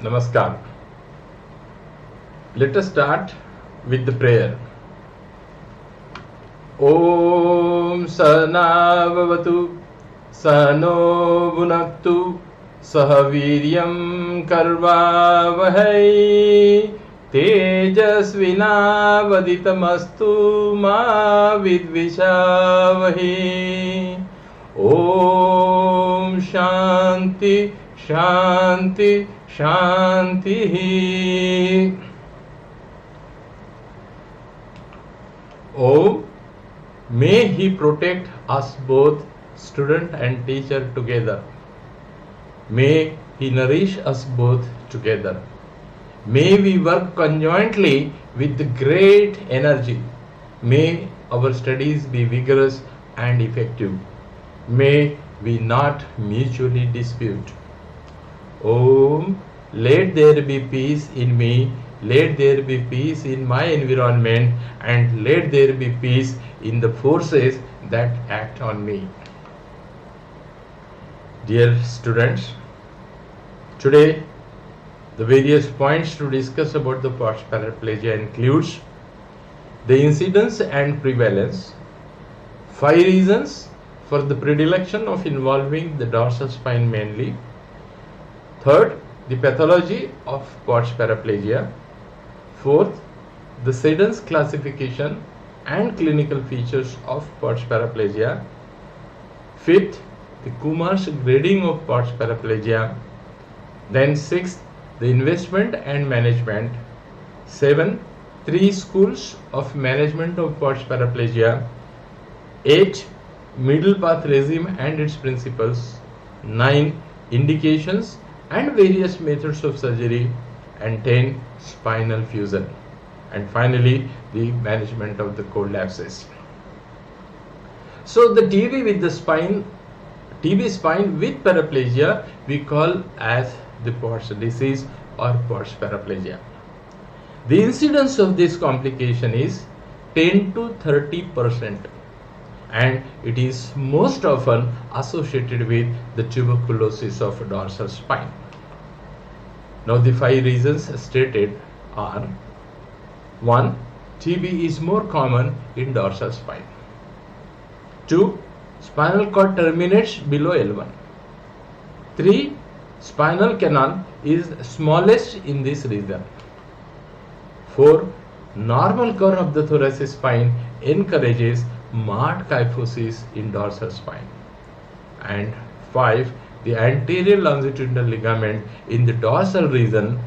Namaskar. Let us start with the prayer. Om Sahana Bhavatu Sahano Bhunaktu Sahaviryam Karvavahai Tejasvinavaditamastu Ma Vidvishavahi. Om Shanti Shanti Shanti. Om, may He protect us both, student and teacher together. May He nourish us both together. May we work conjointly with great energy. May our studies be vigorous and effective. May we not mutually dispute. Om, let there be peace in me, let there be peace in my environment, and let there be peace in the forces that act on me. Dear students, today the various points to discuss about the POTS paraplegia includes the incidence and prevalence, 5 reasons for the predilection of involving the dorsal spine mainly, third, the pathology of POTS paraplegia, fourth, the Seddon's classification and clinical features of POTS paraplegia, fifth, the Kumar's grading of POTS paraplegia, then sixth, the investment and management, 7, 3 schools of management of POTS paraplegia, 8, middle path regime and its principles, 9, indications and various methods of surgery, and 10, spinal fusion, and finally the management of the cold abscess. So the TB spine with paraplegia we call as the POTS disease or POTS paraplegia. The incidence of this complication is 10 to 30%, and it is most often associated with the tuberculosis of dorsal spine. Now the 5 reasons stated are: 1. TB is more common in dorsal spine. 2. Spinal cord terminates below L1. 3. Spinal canal is smallest in this region. 4. Normal curve of the thoracic spine encourages marked kyphosis in dorsal spine. And 5. The anterior longitudinal ligament in the dorsal region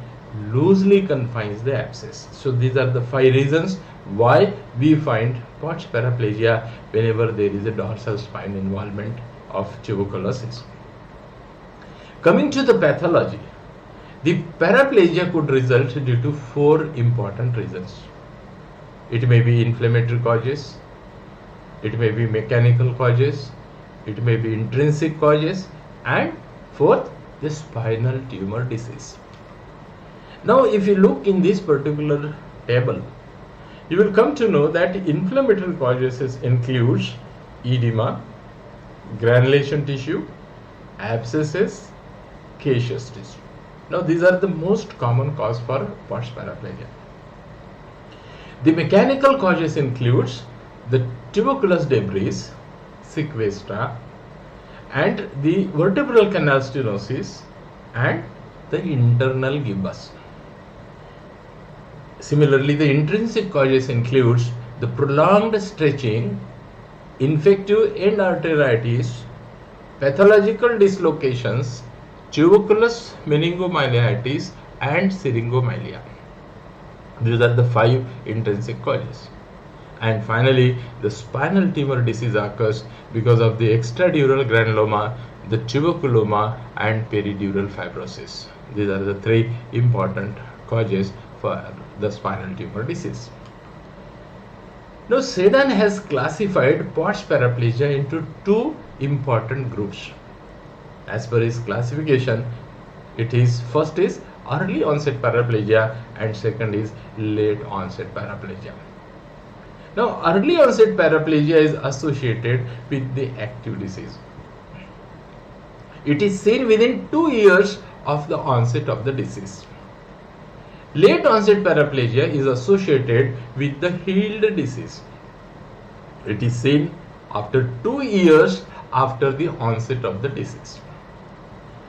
loosely confines the abscess. So these are the 5 reasons why we find POTS paraplegia whenever there is a dorsal spine involvement of tuberculosis. Coming to the pathology, the paraplegia could result due to 4 important reasons. It may be inflammatory causes, it may be mechanical causes, it may be intrinsic causes, and 4th, the spinal tumor disease. Now if you look in this particular table, you will come to know that inflammatory causes includes edema, granulation tissue, abscesses, caseous tissue. Now these are the most common cause for POTS paraplegia. The mechanical causes includes the tuberculous debris, sequestra, and the vertebral canal stenosis and the internal gibbous. Similarly, the intrinsic causes includes the prolonged stretching, infective endarteritis, pathological dislocations, tuberculous meningomyelitis, and syringomyelia. These are the 5 intrinsic causes. And finally, the spinal tumor disease occurs because of the extradural granuloma, the tuberculoma, and peridural fibrosis. These are the 3 important causes for the spinal tumor disease. Now, Seddon has classified POTS paraplegia into 2 important groups. As per his classification, it is first is early onset paraplegia and second is late onset paraplegia. Now, early onset paraplegia is associated with the active disease. It is seen within 2 years of the onset of the disease. Late onset paraplegia is associated with the healed disease. It is seen after 2 years after the onset of the disease.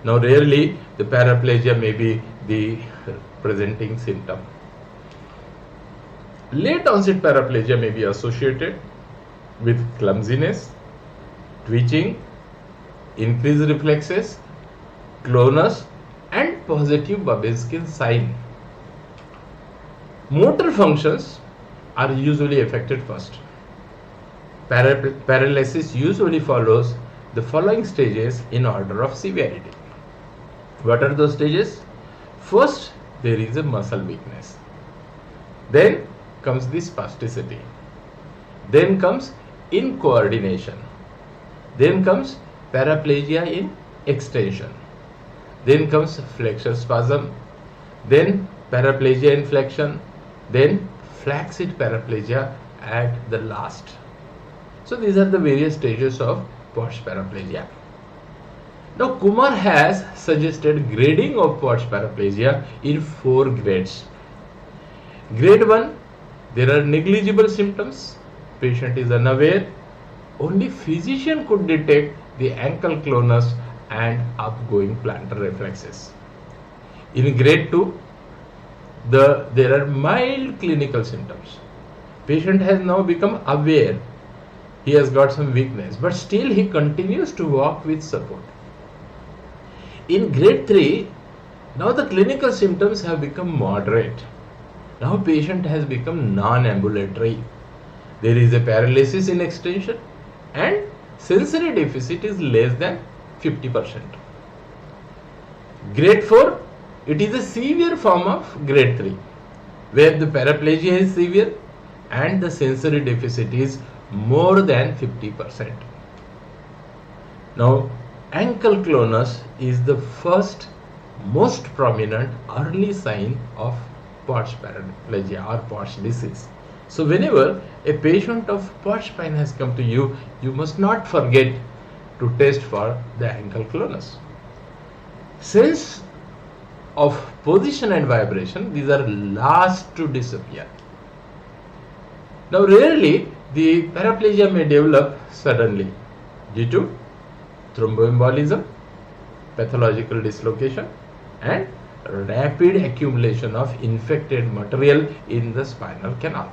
Now, rarely the paraplegia may be the presenting symptom. Late onset paraplegia may be associated with clumsiness, twitching, increased reflexes, clonus, and positive Babinski sign. Motor functions are usually affected first. Paralysis usually follows the following stages in order of severity. What are those stages? First, there is a muscle weakness. Then comes the spasticity. Then comes incoordination. Then comes paraplegia in extension. Then comes flexor spasm. Then paraplegia in flexion. Then flaccid paraplegia at the last. So these are the various stages of POTS paraplegia. Now Kumar has suggested grading of POTS paraplegia in 4 grades. Grade 1, there are negligible symptoms, patient is unaware, only physician could detect the ankle clonus and upgoing plantar reflexes. In grade 2, there are mild clinical symptoms. Patient has now become aware, he has got some weakness, but still he continues to walk with support. In grade 3, now the clinical symptoms have become moderate. Now patient has become non-ambulatory. There is a paralysis in extension and sensory deficit is less than 50%. Grade 4, it is a severe form of grade 3, where the paraplegia is severe and the sensory deficit is more than 50%. Now, ankle clonus is the first most prominent early sign of POTS paraplegia or POTS disease. So whenever a patient of POTS spine has come to you, you must not forget to test for the ankle clonus. Sense of position and vibration, these are last to disappear. Now rarely the paraplegia may develop suddenly due to thromboembolism, pathological dislocation and rapid accumulation of infected material in the spinal canal.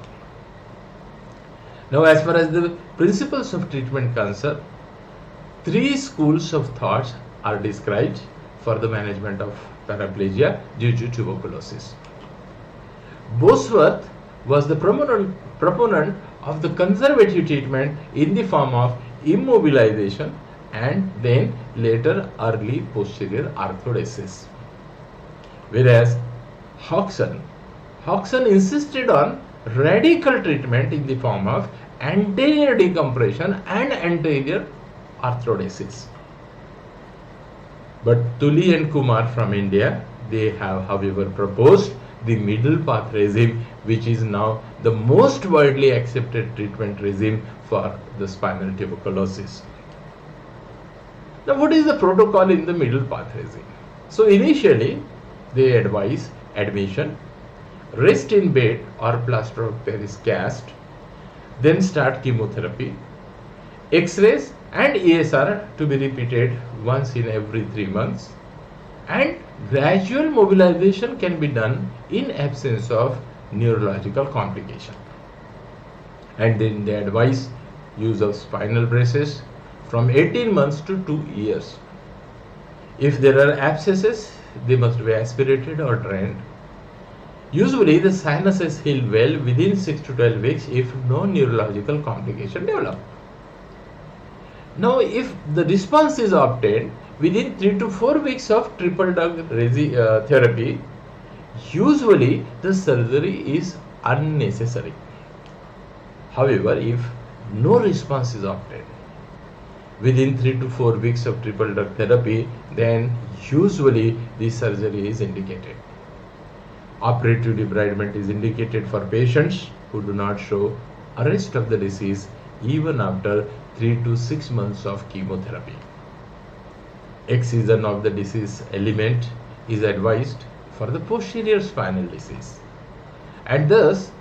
Now as far as the principles of treatment concerned, 3 schools of thoughts are described for the management of paraplegia due to tuberculosis. Bosworth was the proponent of the conservative treatment in the form of immobilization and then later early posterior arthrodesis. Whereas Hodgson insisted on radical treatment in the form of anterior decompression and anterior arthrodesis. But Tully and Kumar from India, they have however proposed the middle path regime, which is now the most widely accepted treatment regime for the spinal tuberculosis. Now what is the protocol in the middle path regime? So initially they advise admission, rest in bed or plaster of Paris cast, then start chemotherapy, X-rays and ESR to be repeated once in every 3 months, and gradual mobilization can be done in absence of neurological complication. And then they advise use of spinal braces from 18 months to 2 years. If there are abscesses, they must be aspirated or drained. Usually the sinuses heal well within 6 to 12 weeks if no neurological complication develop. Now if the response is obtained within 3 to 4 weeks of triple drug therapy, usually the surgery is unnecessary. However, if no response is obtained within 3 to 4 weeks of triple drug therapy, then usually the surgery is indicated. Operative debridement is indicated for patients who do not show arrest of the disease even after 3 to 6 months of chemotherapy. Excision of the disease element is advised for the posterior spinal disease. And thus,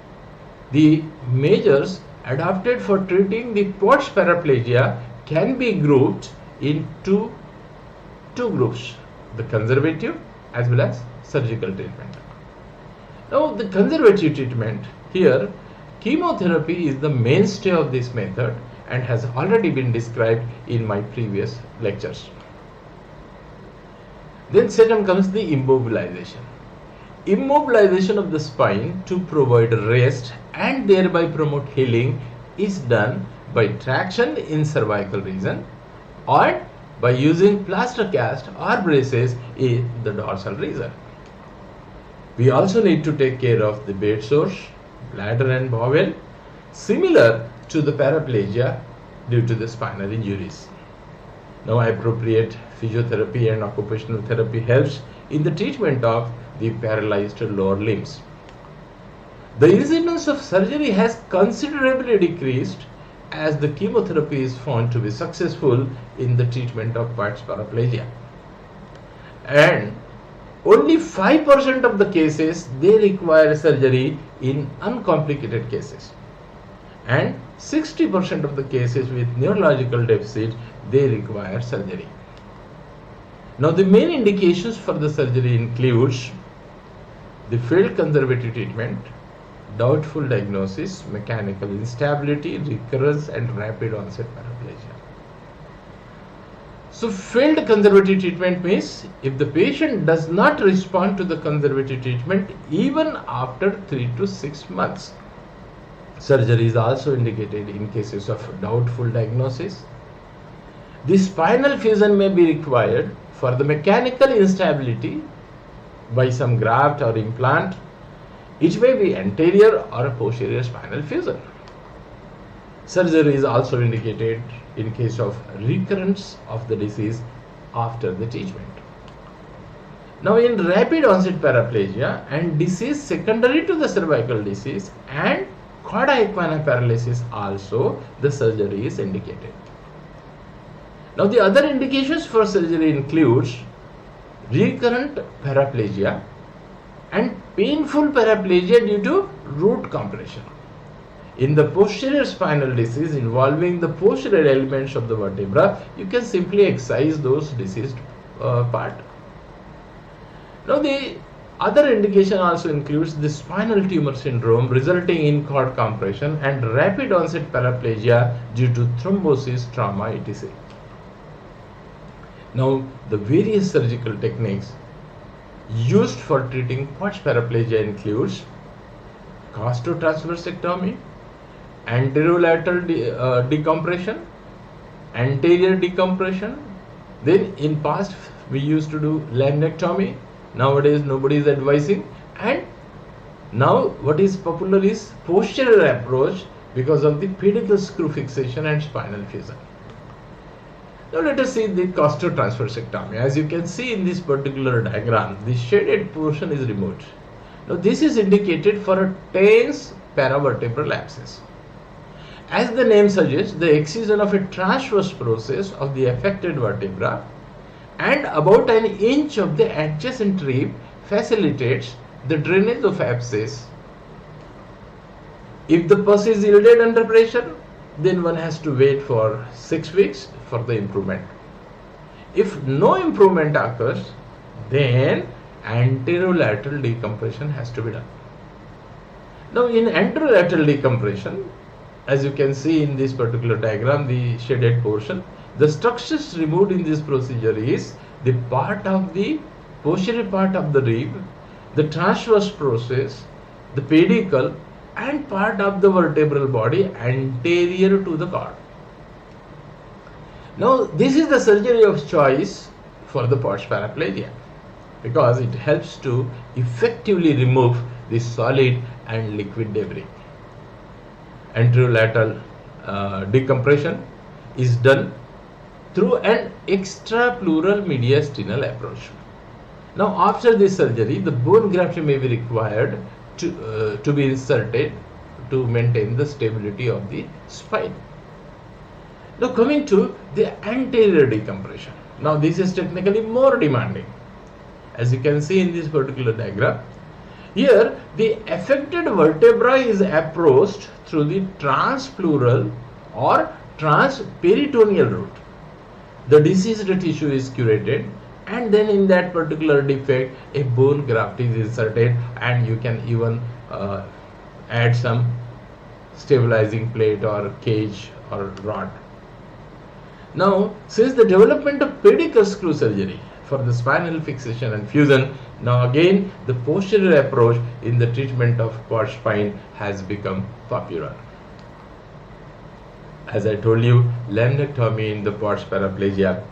the measures adopted for treating the POTS paraplegia can be grouped into two groups, the conservative as well as surgical treatment. Now, the conservative treatment here, chemotherapy is the mainstay of this method and has already been described in my previous lectures. Then second comes the immobilization. Immobilization of the spine to provide rest and thereby promote healing is done by traction in cervical region or by using plaster cast or braces in the dorsal region. We also need to take care of the bed sores, bladder and bowel, similar to the paraplegia due to the spinal injuries. Now, appropriate physiotherapy and occupational therapy helps in the treatment of the paralyzed lower limbs. The incidence of surgery has considerably decreased as the chemotherapy is found to be successful in the treatment of POTS paraplegia. And only 5% of the cases they require surgery in uncomplicated cases. And 60% of the cases with neurological deficit they require surgery. Now, the main indications for the surgery includes the failed conservative treatment, doubtful diagnosis, mechanical instability, recurrence and rapid onset paraplegia. So, failed conservative treatment means if the patient does not respond to the conservative treatment even after 3 to 6 months. Surgery is also indicated in cases of doubtful diagnosis. The spinal fusion may be required for the mechanical instability by some graft or implant. It may be anterior or a posterior spinal fusion. Surgery is also indicated in case of recurrence of the disease after the treatment. Now, in rapid onset paraplegia and disease secondary to the cervical disease and cauda equina paralysis also, the surgery is indicated. Now, the other indications for surgery includes recurrent paraplegia and painful paraplegia due to root compression. In the posterior spinal disease involving the posterior elements of the vertebra, you can simply excise those diseased part. Now, the other indication also includes the spinal tumor syndrome resulting in cord compression and rapid onset paraplegia due to thrombosis, trauma, etc. Now, the various surgical techniques used for treating POTS paraplegia includes costotransversectomy, anterolateral decompression, anterior decompression. Then in past we used to do laminectomy. Nowadays nobody is advising, and now what is popular is posterior approach because of the pedicle screw fixation and spinal fusion. Now let us see the costotransversectomy. As you can see in this particular diagram, the shaded portion is removed. Now this is indicated for a tense paravertebral abscess. As the name suggests, the excision of a transverse process of the affected vertebra and about an inch of the adjacent rib facilitates the drainage of abscess. If the pus is yielded under pressure, then one has to wait for 6 weeks for the improvement. If no improvement occurs, then anterolateral decompression has to be done. Now, in anterolateral decompression, as you can see in this particular diagram, the shaded portion, the structures removed in this procedure is the part of the posterior part of the rib, the transverse process, the pedicle, and part of the vertebral body anterior to the cord. Now, this is the surgery of choice for the POTS paraplegia because it helps to effectively remove the solid and liquid debris. Anterolateral decompression is done through an extrapleural mediastinal approach. Now, after this surgery, the bone graft may be required to be inserted to maintain the stability of the spine. Now, coming to the anterior decompression. Now, this is technically more demanding. as you can see in this particular diagram. Here, the affected vertebra is approached through the transpleural or transperitoneal route. The diseased tissue is curated, and then in that particular defect, a bone graft is inserted, and you can even add some stabilizing plate or cage or rod. Now, since the development of pedicle screw surgery for the spinal fixation and fusion, now again the posterior approach in the treatment of quad spine has become popular. As I told you, laminectomy in the pars paraplegia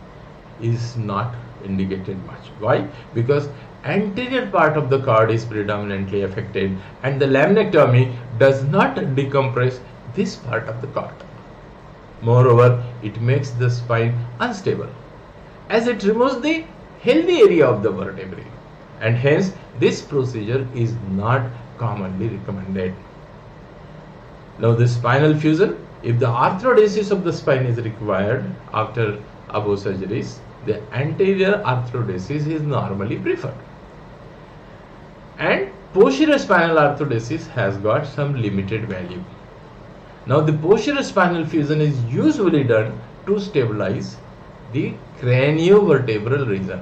is not indicated much. Why? Because anterior part of the cord is predominantly affected, and the laminectomy does not decompress this part of the cord. Moreover, it makes the spine unstable, as it removes the healthy area of the vertebrae, and hence this procedure is not commonly recommended. Now, the spinal fusion, if the arthrodesis of the spine is required after above surgeries, the anterior arthrodesis is normally preferred, and posterior spinal arthrodesis has got some limited value. Now, the posterior spinal fusion is usually done to stabilize the craniovertebral region.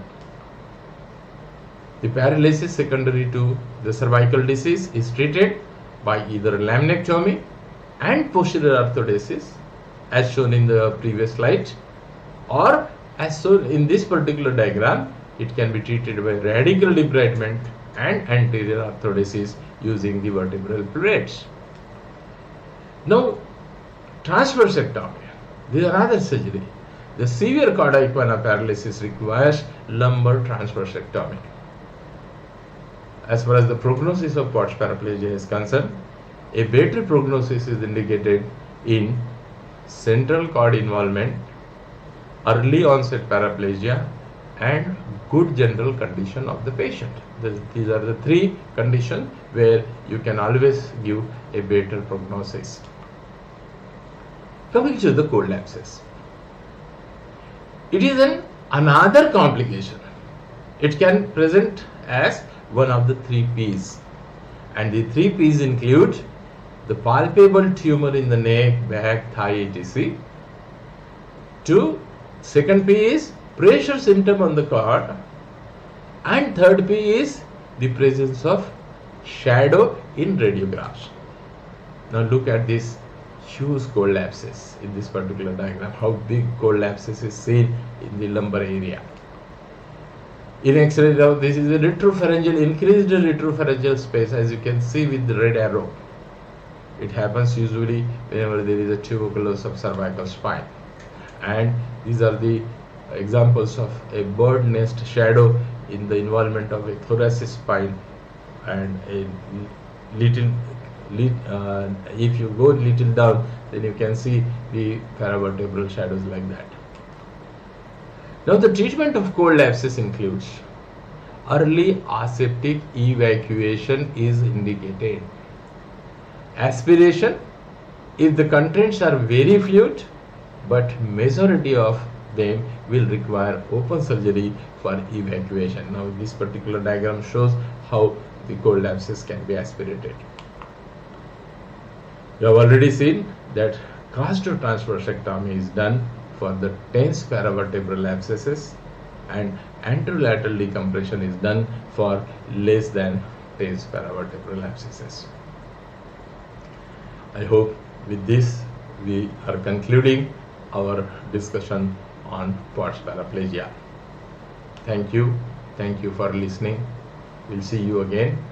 The paralysis secondary to the cervical disease is treated by either laminectomy and posterior arthrodesis, as shown in the previous slide, or as shown in this particular diagram, it can be treated by radical debridement and anterior arthrodesis using the vertebral plates. Now, transversectomy, this is another surgery. The severe cauda equina paralysis requires lumbar transversectomy. As far as the prognosis of pars paraplegia is concerned, a better prognosis is indicated in central cord involvement, early onset paraplegia, and good general condition of the patient. These are the three conditions where you can always give a better prognosis. Coming to the cold abscess, it is another complication. It can present as one of the 3 P's, and the 3 P's include the palpable tumor in the neck, back, thigh, etc. 2. Second P is pressure symptom on the cord, and third P is the presence of shadow in radiographs. Now look at this huge cold abscess in this particular diagram, how big cold abscess is seen in the lumbar area. In X-ray now, this is a retropharyngeal, increased retropharyngeal space, as you can see with the red arrow. It happens usually whenever there is a tuberculosis of cervical spine, and these are the examples of a bird nest shadow in the involvement of a thoracic spine, and a little if you go little down, then you can see the paravertebral shadows like that. Now, the treatment of cold abscess includes early aseptic evacuation is indicated. Aspiration if the contents are very fluid, but majority of them will require open surgery for evacuation. Now, this particular diagram shows how the cold abscess can be aspirated. You have already seen that costotransversectomy is done for the tense paravertebral abscesses, and anterolateral decompression is done for less than tense paravertebral abscesses. I hope with this we are concluding our discussion on pars paraplegia. Thank you for listening. We'll see you again